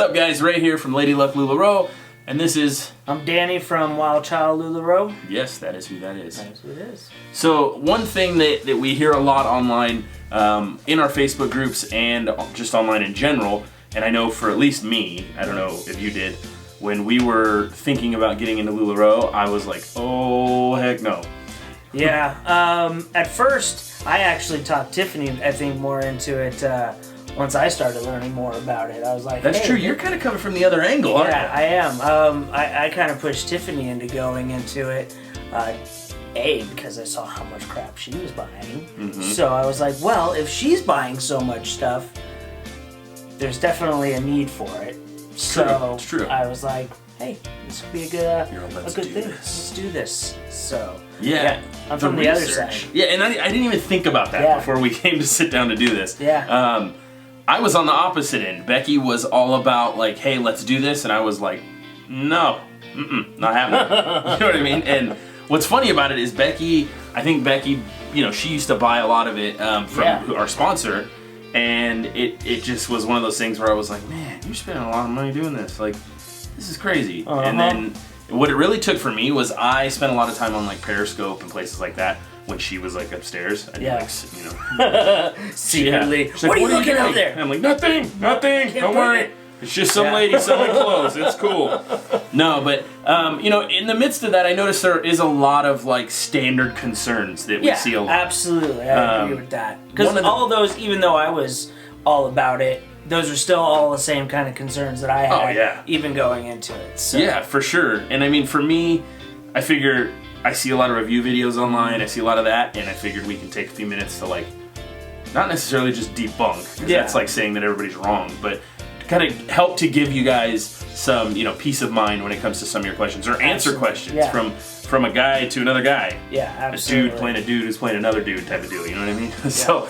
up, guys? Ray here from Lady Luck LuLaRoe, and this is... I'm Danny from Wild Child LuLaRoe. Yes, that is who that is. That is who it is. So, one thing that we hear a lot online, in our Facebook groups and just online in general, and I know for at least me, I don't know if you did, when we were thinking about getting into LuLaRoe, I was like, oh, heck no. Yeah, at first, I actually talked Tiffany, I think, more into it once I started learning more about it. I was like, That's hey, true, you're kind of coming from the other angle, aren't you? Yeah, I am. I kind of pushed Tiffany into going into it, because I saw how much crap she was buying. Mm-hmm. So I was like, well, if she's buying so much stuff, there's definitely a need for it. So it's true. I was like, hey, this would be a good thing. Let's do this. So yeah, I'm from the other side. Yeah, and I didn't even think about that before we came to sit down to do this. Yeah. I was on the opposite end. Becky was all about like, hey, let's do this, and I was like, no, not happening. You know what I mean? And what's funny about it is I think Becky, she used to buy a lot of it from our sponsor, and it just was one of those things where I was like, man, you're spending a lot of money doing this. Like, this is crazy. Uh-huh. And then what it really took for me was I spent a lot of time on like Periscope and places like that when she was like upstairs. I'd secretly. Like, what are you looking out there? And I'm like, nothing, don't worry. It's just some lady selling clothes. It's cool. No, but in the midst of that, I noticed there is a lot of like standard concerns that we see a lot. Absolutely, I agree with that. Because all of those, even though I was all about it, those are still all the same kind of concerns that I had, even going into it. So. Yeah, for sure. And I mean, for me, I figure I see a lot of review videos online. I see a lot of that, and I figured we can take a few minutes to like, not necessarily just debunk, because that's like saying that everybody's wrong, but kind of help to give you guys some, peace of mind when it comes to some of your questions, or answer questions from a guy to another guy. Yeah, absolutely. A dude playing a dude who's playing another dude type of deal, you know what I mean? Yeah. So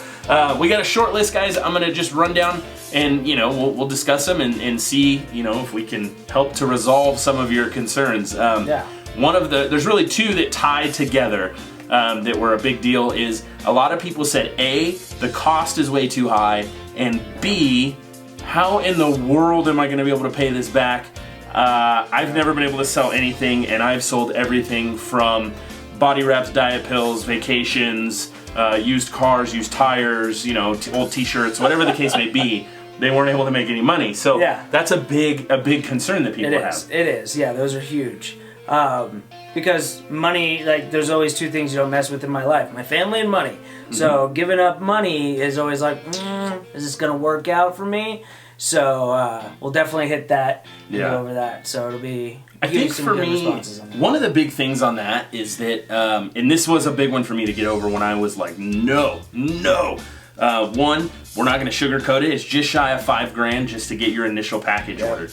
we got a short list, guys. I'm going to just run down and, we'll discuss them and see, if we can help to resolve some of your concerns. There's really two that tie together that were a big deal is a lot of people said, A, the cost is way too high, and B, how in the world am I going to be able to pay this back? I've never been able to sell anything, and I've sold everything from body wraps, diet pills, vacations, used cars, used tires, old t-shirts, whatever the case may be. They weren't able to make any money. So that's a big concern that people have. It is. Yeah, those are huge. Because money, like, there's always two things you don't mess with in my life: my family and money. Mm-hmm. So giving up money is always like, is this going to work out for me? So we'll definitely hit that and go over that. So it'll be. I think for me, one of the big things on that is that, and this was a big one for me to get over when I was like, no. One, we're not going to sugarcoat it. It's just shy of $5,000 just to get your initial package ordered.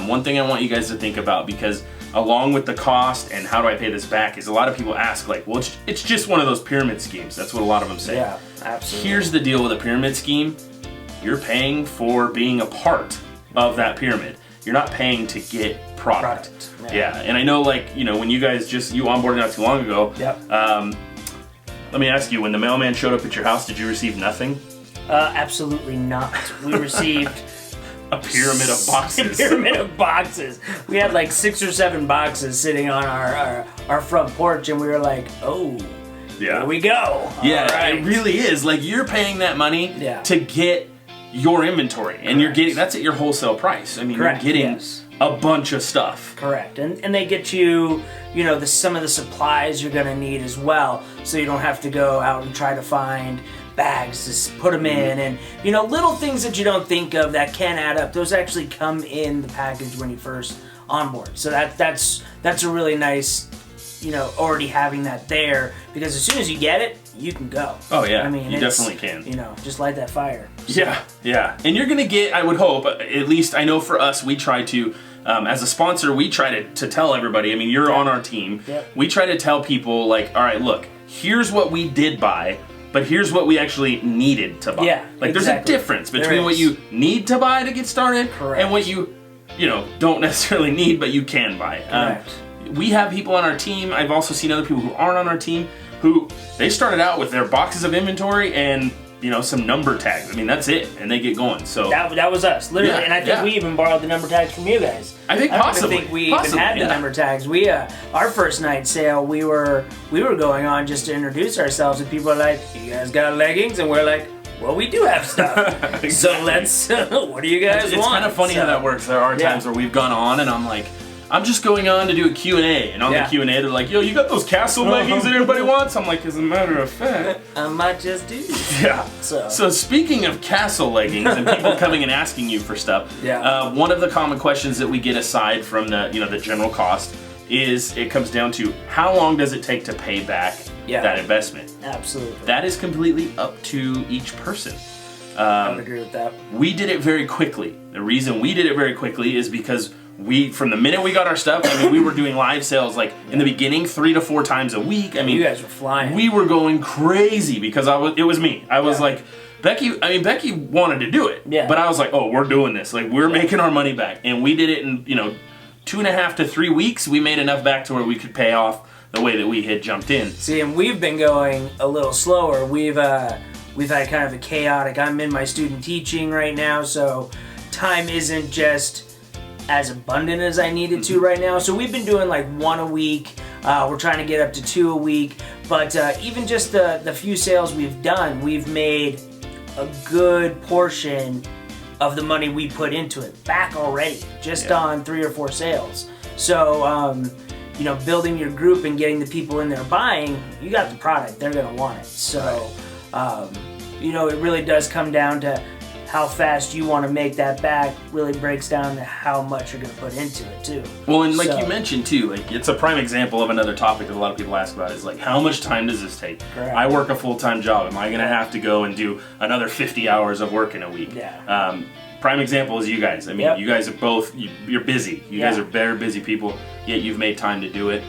One thing I want you guys to think about, because along with the cost and how do I pay this back, is a lot of people ask like, well, it's just one of those pyramid schemes. That's what a lot of them say. Yeah, absolutely. Here's the deal with a pyramid scheme. You're paying for being a part of that pyramid. You're not paying to get product. Yeah, and I know, like, when you guys you onboarded not too long ago. Yep. Let me ask you, when the mailman showed up at your house, did you receive nothing? Absolutely not. We received a pyramid of boxes. A pyramid of boxes. We had like 6 or 7 boxes sitting on our front porch, and we were like, oh, here we go. Yeah, right. It really is. Like, you're paying that money to get your inventory, and you're getting that's at your wholesale price. I mean, you're getting a bunch of stuff. Correct, and they get you, some of the supplies you're gonna need as well, so you don't have to go out and try to find bags to put them in, and little things that you don't think of that can add up. Those actually come in the package when you first onboard. So that's a really nice, already having that there, because as soon as you get it, you can go. Oh yeah, I mean, you definitely can. Just light that fire. So. Yeah, and you're gonna get, I would hope, at least I know for us, we try to, as a sponsor, we try to tell everybody, I mean, you're on our team, we try to tell people, like, all right, look, here's what we did buy, but here's what we actually needed to buy. Yeah, like, there's a difference between what you need to buy to get started and what you don't necessarily need, but you can buy. Correct. We have people on our team, I've also seen other people who aren't on our team, who they started out with their boxes of inventory, and some number tags. I mean, that's it, and they get going. So that was us, literally. Yeah, and I think we even borrowed the number tags from you guys. I think possibly. I think we even had the number tags. We our first night sale, we were going on just to introduce ourselves, and people are like, "You guys got leggings?" And we're like, "Well, we do have stuff." Exactly. So let's. What do you guys want? It's kind of funny how that works. There are times where we've gone on, and I'm like, I'm just going on to do a Q&A, and on the Q&A they're like, "Yo, you got those castle leggings that everybody wants?" I'm like, as a matter of fact, I might just do. Yeah. So speaking of castle leggings and people coming and asking you for stuff, one of the common questions that we get aside from the the general cost is it comes down to how long does it take to pay back that investment? Absolutely. That is completely up to each person. I would agree with that. We did it very quickly. The reason we did it very quickly is because from the minute we got our stuff, I mean, we were doing live sales like in the beginning 3 to 4 times a week. I mean, you guys were flying. We were going crazy because it was me. I was like, Becky wanted to do it. Yeah. But I was like, oh, we're doing this. Like, we're making our money back. And we did it in, 2.5 to 3 weeks. We made enough back to where we could pay off the way that we had jumped in. See, and we've been going a little slower. We've had kind of a chaotic, I'm in my student teaching right now, so time isn't just as abundant as I needed to right now. So we've been doing like 1 a week. We're trying to get up to 2 a week. But even just the few sales we've done, we've made a good portion of the money we put into it back already, just on 3 or 4 sales. So, building your group and getting the people in there buying, you got the product, they're gonna want it. So, it really does come down to how fast you want to make that back. Really breaks down to how much you're going to put into it too. Well, and like you mentioned too, like it's a prime example of another topic that a lot of people ask about is like, how much time does this take? Correct. I work a full-time job. Am I going to have to go and do another 50 hours of work in a week? Yeah. Prime example is you guys. I mean, you guys are both, you're busy. You guys are very busy people, yet you've made time to do it.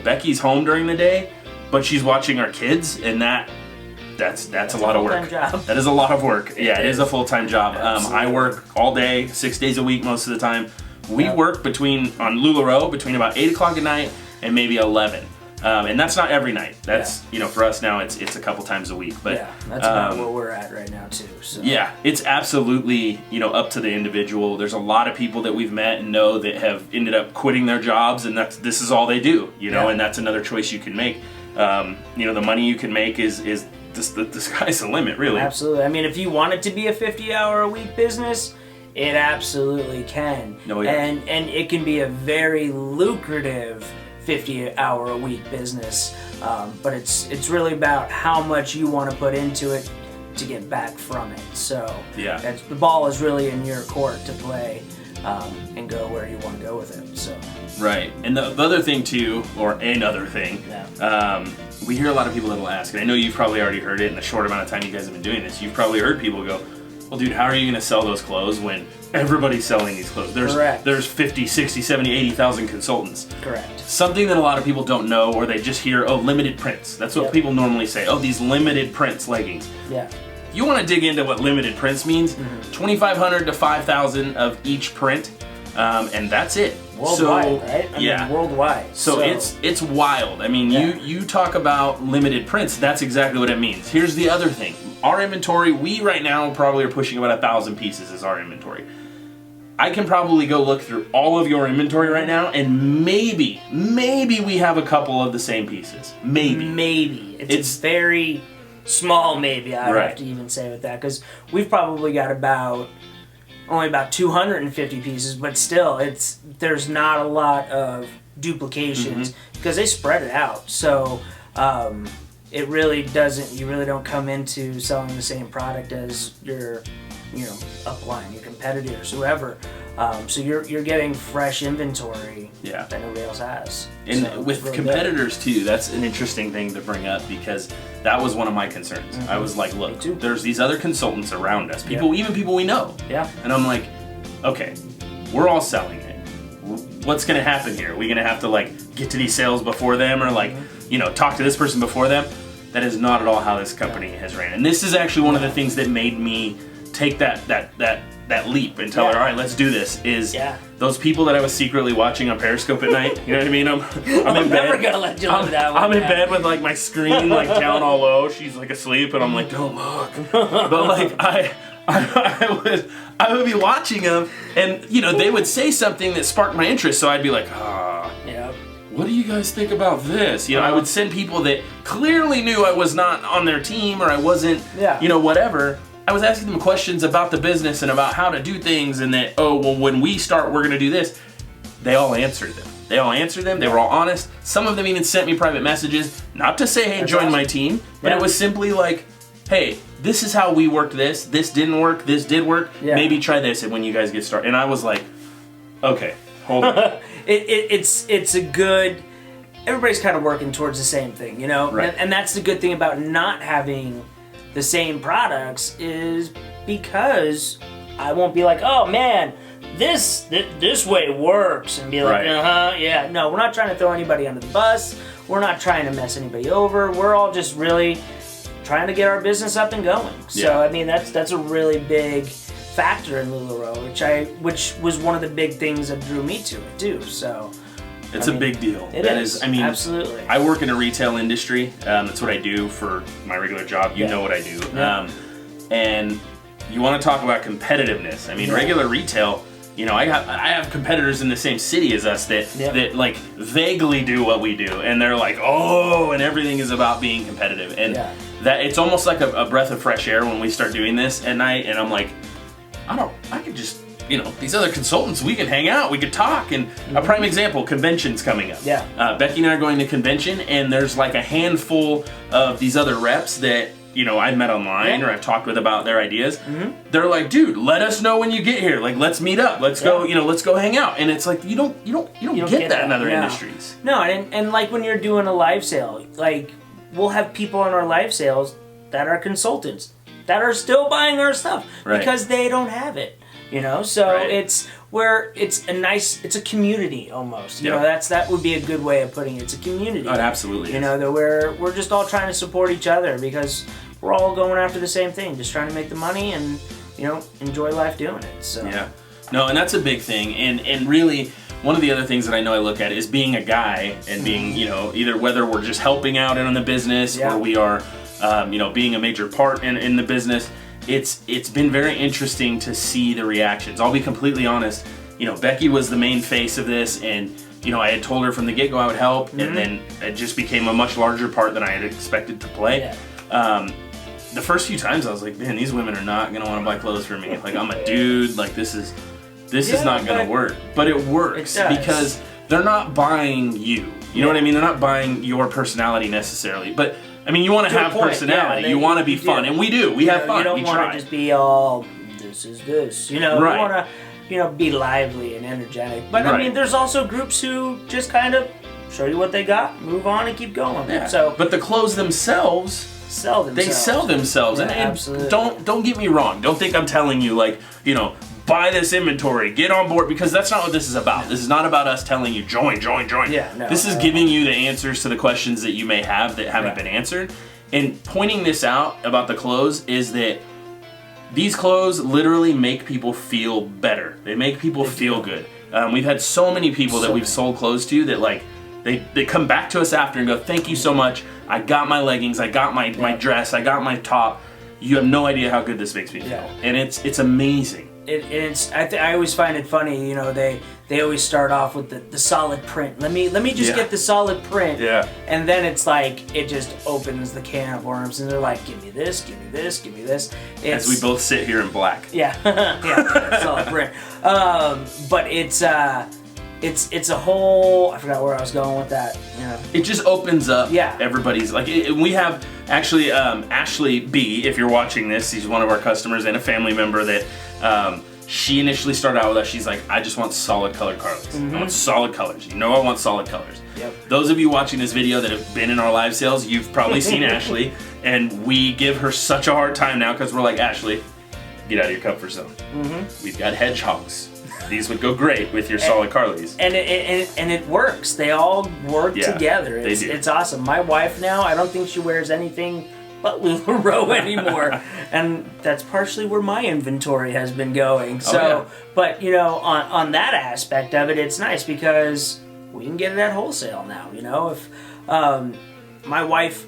Becky's home during the day, but she's watching our kids, and that's a lot of work. Job. That is a lot of work. It is a full-time job. I work all day, 6 days a week most of the time. We work on LuLaRoe between about 8 o'clock at night and maybe 11. And that's not every night. That's, for us now, it's a couple times a week. But that's about where we're at right now too. So. Yeah, it's absolutely, up to the individual. There's a lot of people that we've met and know that have ended up quitting their jobs, and this is all they do, and that's another choice you can make. The money you can make is the sky's the limit, really. Absolutely. I mean, if you want it to be a 50-hour-a-week business, it absolutely can. Oh, yeah. And it can be a very lucrative 50-hour-a-week business. But it's really about how much you want to put into it to get back from it. So the ball is really in your court to play and go where you want to go with it. So. Right. And the other thing too, or another thing, we hear a lot of people that'll ask, and I know you've probably already heard it in the short amount of time you guys have been doing this, you've probably heard people go, well dude, how are you going to sell those clothes when everybody's selling these clothes? There's 50, 60, 70, 80,000 consultants. Correct. Something that a lot of people don't know, or they just hear, oh, limited prints. That's what people normally say. Oh, these limited prints leggings. Yeah. You want to dig into what limited prints means? 2,500 to 5,000 of each print, and that's it. Worldwide, right? I mean, worldwide. So it's wild. I mean, you talk about limited prints, that's exactly what it means. Here's the other thing. Our inventory, we right now probably are pushing about 1,000 pieces as our inventory. I can probably go look through all of your inventory right now, and maybe we have a couple of the same pieces. Maybe. It's very small maybe, I would have to even say with that, because we've probably got only about 250 pieces, but still, there's not a lot of duplications because they spread it out. So it really doesn't. You really don't come into selling the same product as your, upline, your competitors, whoever. So you're getting fresh inventory that nobody else has. And with really competitors too, that's an interesting thing to bring up because that was one of my concerns. I was like, look, there's these other consultants around us, even people we know. Yeah. And I'm like, okay, we're all selling it. What's going to happen here? Are we going to have to get to these sales before them, or talk to this person before them? That is not at all how this company has ran. And this is actually one of the things that made me take that that leap and tell her, all right, let's do this, is Yeah. those people that I was secretly watching on Periscope at night. You know what I mean? I'm in never bed. gonna let you live that one. I'm in bed with like my screen like down all low. She's like asleep, and I'm like, don't look. But like I would be watching them, and you know, they would say something that sparked my interest, so I'd be like, Yeah. what do you guys think about this? You know, I would send people that clearly knew I was not on their team, or I wasn't, you know, whatever. I was asking them questions about the business and about how to do things, and that, oh, well, when we start, we're going to do this. They all answered them. They were all honest. Some of them even sent me private messages, not to say, hey, join my team, but it was simply like, hey, this is how we worked this. This didn't work. This did work. Yeah. Maybe try this when you guys get started. And I was like, okay, hold on. It's a good. Everybody's kind of working towards the same thing, you know. Right. And that's the good thing about not having the same products, is because I won't be like, oh man, this way works, and be like, yeah. No, we're not trying to throw anybody under the bus. We're not trying to mess anybody over. We're all just really trying to get our business up and going. So I mean, that's a really big factor in LuLaRoe, which was one of the big things that drew me to it too. So it's a big deal. It is. I mean, absolutely. I work in a retail industry. That's what I do for my regular job. You know what I do. Yeah. And you want to talk about competitiveness. I mean, regular retail, you know, I have competitors in the same city as us that like vaguely do what we do, and they're like, oh, and everything is about being competitive, and that it's almost like a breath of fresh air when we start doing this at night. And I'm like, I could just, you know, these other consultants, we can hang out, we could talk. And a prime example, convention's coming up. Becky and I are going to convention, and there's like a handful of these other reps that, you know, I've met online or I've talked with about their ideas. They're like, dude, let us know when you get here. Like, let's meet up. Let's go, you know, let's go hang out. And it's like, you don't get that in other industries. No, and like when you're doing a live sale, like we'll have people on our live sales that are consultants that are still buying our stuff because they don't have it. You know, so it's where it's a community almost. You know, that would be a good way of putting it. It's a community. Oh, it absolutely. You know, that we're just all trying to support each other because we're all going after the same thing, just trying to make the money and, you know, enjoy life doing it. So no, and that's a big thing. And really, one of the other things that I know I look at is being a guy and being, you know, either whether we're just helping out in the business or we are, you know, being a major part in the business. It's been very interesting to see the reactions. I'll be completely honest. You know, Becky was the main face of this, and you know, I had told her from the get-go I would help, and then it just became a much larger part than I had expected to play. The first few times I was like, man, these women are not gonna want to buy clothes for me. Like, I'm a dude. Like, this is not gonna work. But it works because they're not buying you. You know what I mean? They're not buying your personality necessarily, but I mean, you want to have personality. You want to be fun, and we do. We have fun. You don't want to just be all, this is this. You know, you want to, you know, be lively and energetic. But I mean, there's also groups who just kind of show you what they got, move on, and keep going. Yeah. So, but the clothes themselves sell themselves. They sell themselves, and don't get me wrong. Don't think I'm telling you, like, you know, buy this inventory, get on board, because that's not what this is about. This is not about us telling you join. Yeah, no, this is giving you the answers to the questions that you may have that haven't been answered. And pointing this out about the clothes is that these clothes literally make people feel better. They make people feel good. We've had so many people that we've sold clothes to that, like, they come back to us after and go, thank you so much. I got my leggings, I got my dress, I got my top. You have no idea how good this makes me feel. And it's amazing. I always find it funny, you know, they always start off with the solid print. Let me just get the solid print. And then it's like, it just opens the can of worms, and they're like, give me this, give me this, give me this. As we both sit here in black. Solid print. But it's a whole, I forgot where I was going with that. Yeah. It just opens up everybody's, like, we have actually Ashley B, if you're watching this, she's one of our customers and a family member that she initially started out with us. She's like, I just want solid colored Carlys. I want solid colors. You know, I want solid colors. Those of you watching this video that have been in our live sales, you've probably seen Ashley, and we give her such a hard time now because we're like, Ashley, get out of your comfort zone. We've got hedgehogs. These would go great with your solid Carlys. And it works. They all work together. They do. It's awesome. My wife now, I don't think she wears anything but LuLaRoe anymore. And that's partially where my inventory has been going. So, but you know, on that aspect of it, it's nice because we can get it at wholesale now. You know, if my wife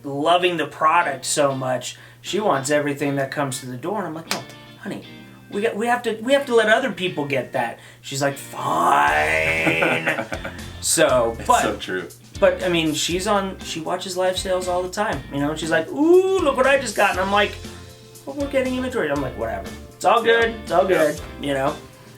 loving the product so much, she wants everything that comes to the door, and I'm like, no, honey, we have to let other people get that. She's like, fine. So, but so true. But I mean, she watches live sales all the time, you know. And she's like, ooh, look what I just got, and I'm like, well, we're getting inventory. I'm like, whatever, it's all good, it's all good, you know.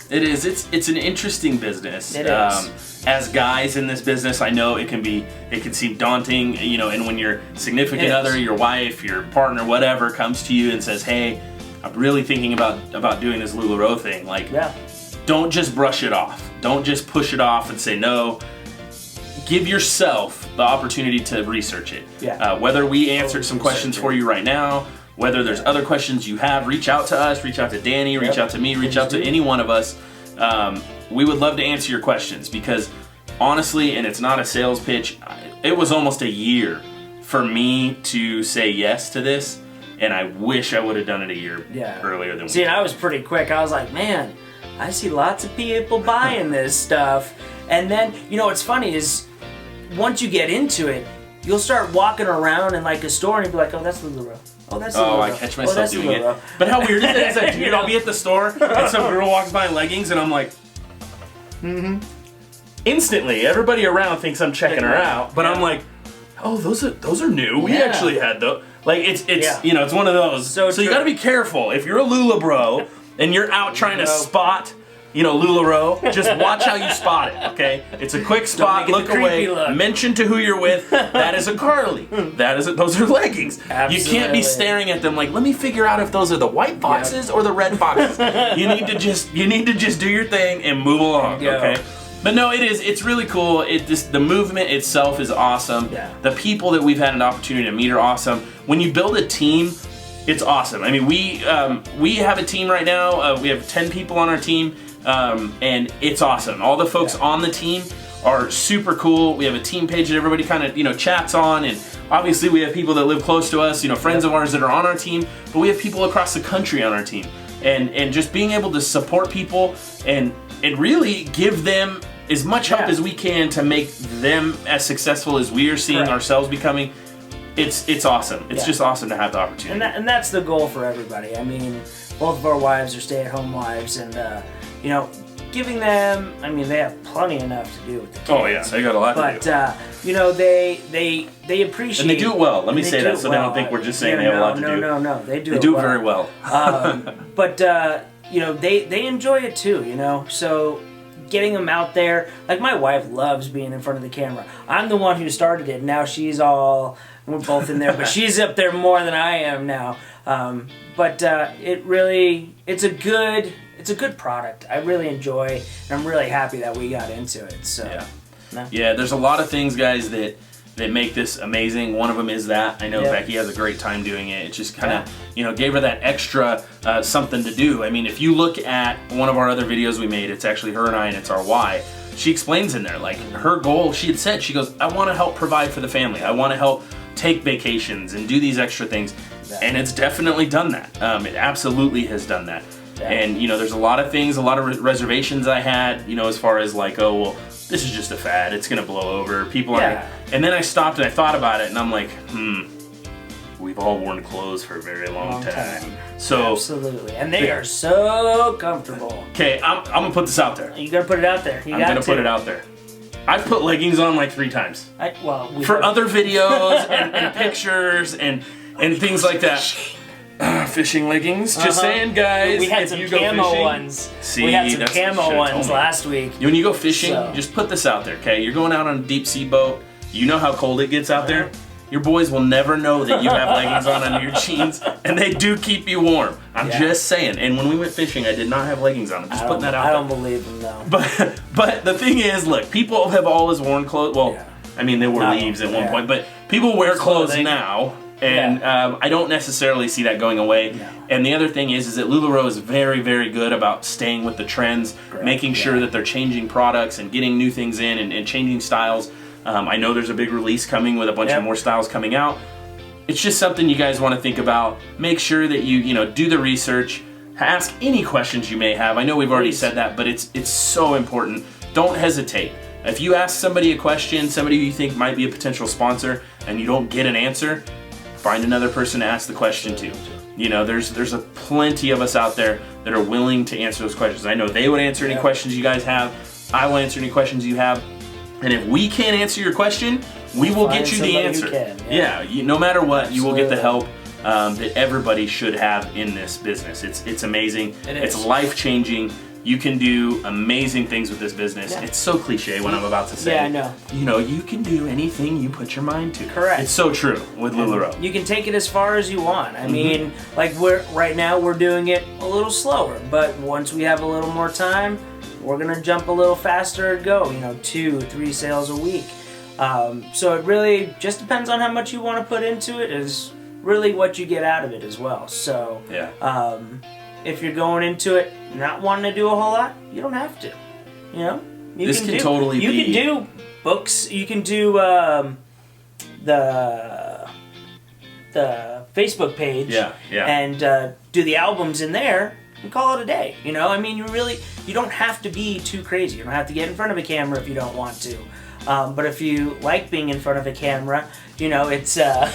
It is. It's an interesting business. It is. As guys in this business, I know it can seem daunting, you know. And when your significant other, your wife, your partner, whatever, comes to you and says, "Hey, I'm really thinking about doing this LuLaRoe thing," like, don't just brush it off. Don't just push it off and say no. Give yourself the opportunity to research it. Whether we answered some questions for you right now, whether there's other questions you have, reach out to us, reach out to Danny, reach out to me, reach out to any one of us. We would love to answer your questions because honestly, and it's not a sales pitch, it was almost a year for me to say yes to this, and I wish I would have done it a year earlier than we did. See, I was pretty quick. I was like, man, I see lots of people buying this stuff. And then, you know, what's funny is once you get into it, you'll start walking around in like a store and you'll be like, oh, that's LuLaRoe. Oh, that's LuLaRoe. Oh, I catch myself doing it. But how weird is it? It's like, dude, I'll be at the store and some girl walks by in leggings and I'm like, Instantly, everybody around thinks I'm checking her out, but I'm like, oh, those are new. We actually had those. Like it's you know, it's one of those. So you got to be careful if you're a LuLaBro and you're out trying to spot, you know, LuLaRoe. Just watch how you spot it. Okay, it's a quick spot. Look away. Mention to who you're with. That is a Carly. Those are leggings. Absolutely. You can't be staring at them like, let me figure out if those are the white boxes or the red boxes. You need to just do your thing and move along. Okay. But no, it's really cool. The movement itself is awesome. Yeah. The people that we've had an opportunity to meet are awesome. When you build a team, it's awesome. I mean, we have a team right now. We have 10 people on our team, and it's awesome. All the folks on the team are super cool. We have a team page that everybody kind of chats on, and obviously we have people that live close to us, friends of ours that are on our team. But we have people across the country on our team, and just being able to support people and really give them as much help as we can to make them as successful as we are seeing ourselves becoming. It's awesome. It's just awesome to have the opportunity. And that's the goal for everybody. I mean, both of our wives are stay-at-home wives, and giving them. I mean, they have plenty enough to do with the kids. Oh yeah, they got a lot to do. But they appreciate. And they do it well. Let me say that so they don't think we're just saying they have a lot to do. No, they do. They do it very well. But they enjoy it too. So. Getting them out there, like my wife loves being in front of the camera. I'm the one who started it. Now we're both in there, but she's up there more than I am now. But it's a good product. I really enjoy, and I'm really happy that we got into it. So yeah, there's a lot of things, guys, that make this amazing. One of them is that I know Becky has a great time doing it. It just kind of gave her that extra something to do. I mean, if you look at one of our other videos we made, it's actually her and I, and it's our why. She explains in there, like, her goal, she had said, she goes, I want to help provide for the family. I want to help take vacations and do these extra things. And it's definitely done that. It absolutely has done that. And, there's a lot of things, a lot of reservations I had, as far as like, oh, well, this is just a fad. It's going to blow over. People are... And then I stopped and I thought about it, and I'm like, we've all worn clothes for a very long time. So absolutely. And they are so comfortable. Okay, I'm going to put this out there. You got to put it out there. I'm going to put it out there. I've put leggings on like 3 times. For other videos and pictures and things like that. Fishing leggings. Just saying, guys. We had some camo ones. We had some camo ones last week. When you go fishing, just put this out there, okay? You're going out on a deep sea boat. You know how cold it gets out there. Your boys will never know that you have leggings on under your jeans, and they do keep you warm. I'm just saying. And when we went fishing, I did not have leggings on. I'm just putting that out there. I don't believe them, though. But the thing is, look, people have always worn clothes. Well, I mean, they wore leaves at one point, but people wear clothes now. And I don't necessarily see that going away. No. And the other thing is that LuLaRoe is very, very good about staying with the trends, making sure that they're changing products and getting new things in and changing styles. I know there's a big release coming with a bunch of more styles coming out. it's just something you guys want to think about. Make sure that you know, do the research. Ask any questions you may have. I know we've already said that, but it's so important. Don't hesitate. If you ask somebody a question, somebody who you think might be a potential sponsor, and you don't get an answer, find another person to ask the question to. You know, there's a plenty of us out there that are willing to answer those questions. I know they would answer any questions you guys have. I will answer any questions you have. And if we can't answer your question, we will get you the answer. No matter what, you will get the help that everybody should have in this business. It's amazing. It's life-changing. You can do amazing things with this business. Yeah. It's so cliche what I'm about to say. Yeah, I know. You know, you can do anything you put your mind to. Correct. It's so true with LuLaRoe. You can take it as far as you want. I mean, like right now we're doing it a little slower, but once we have a little more time, we're gonna jump a little faster and go. You know, 2-3 sales a week. So it really just depends on how much you want to put into it. Is really what you get out of it as well. So yeah. If you're going into it not wanting to do a whole lot, you don't have to. You know, you can do books. You can do the Facebook page. And do the albums in there and call it a day. You know, I mean, you don't have to be too crazy. You don't have to get in front of a camera if you don't want to. But if you like being in front of a camera, you know, it's I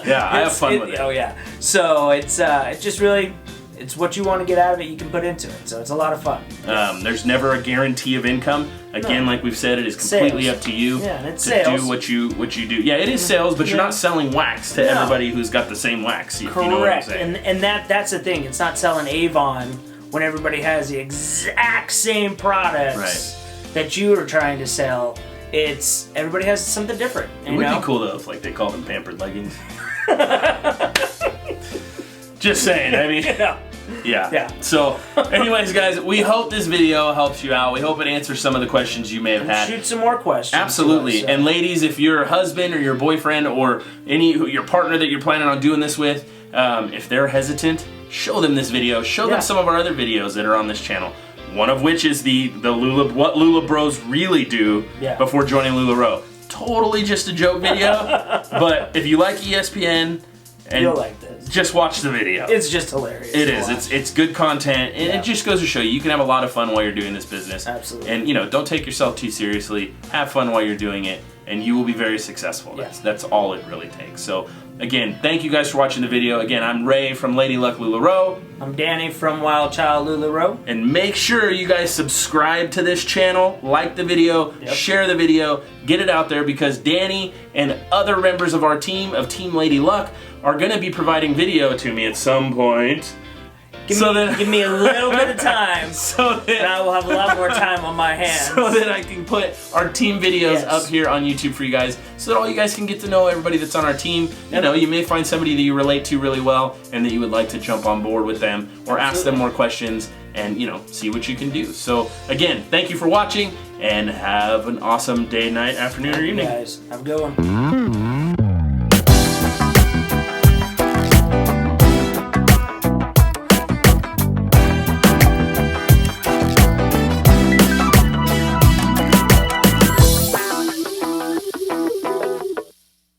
have fun with it. Oh yeah. So it's just really, it's what you want to get out of it, you can put into it. So it's a lot of fun. There's never a guarantee of income. Again, like we've said, it is completely up to you to do what you do. Yeah, it is sales, but you're not selling wax to everybody who's got the same wax. Correct. You know what I'm saying? And that's the thing. It's not selling Avon when everybody has the exact same products that you are trying to sell. It's everybody has something different. It would be cool though if like they called them pampered leggings. Just saying. I mean, yeah. So, anyways, guys, we hope this video helps you out. We hope it answers some of the questions you may have had. Shoot some more questions. Absolutely. And ladies, if your husband or your boyfriend or your partner that you're planning on doing this with, if they're hesitant, show them this video. Show them some of our other videos that are on this channel. One of which is what LuLaBros really do before joining LuLaRoe. Totally just a joke video, but if you like ESPN, and you'll like this. Just watch the video. It's just hilarious. It is. It's good content, and it just goes to show you can have a lot of fun while you're doing this business. Absolutely. And you know, don't take yourself too seriously. Have fun while you're doing it, and you will be very successful. That's all it really takes. So again, thank you guys for watching the video. Again, I'm Ray from Lady Luck LuLaRoe. I'm Danny from Wild Child LuLaRoe. And make sure you guys subscribe to this channel, like the video, share the video, get it out there, because Danny and other members of our team, of Team Lady Luck, are going to be providing video to me at some point. Give me a little bit of time, and I will have a lot more time on my hands. So that I can put our team videos up here on YouTube for you guys, so that all you guys can get to know everybody that's on our team. You know, you may find somebody that you relate to really well, and that you would like to jump on board with them, or ask them more questions, and you know, see what you can do. So again, thank you for watching, and have an awesome day, night, afternoon, or evening. Guys, have a good one.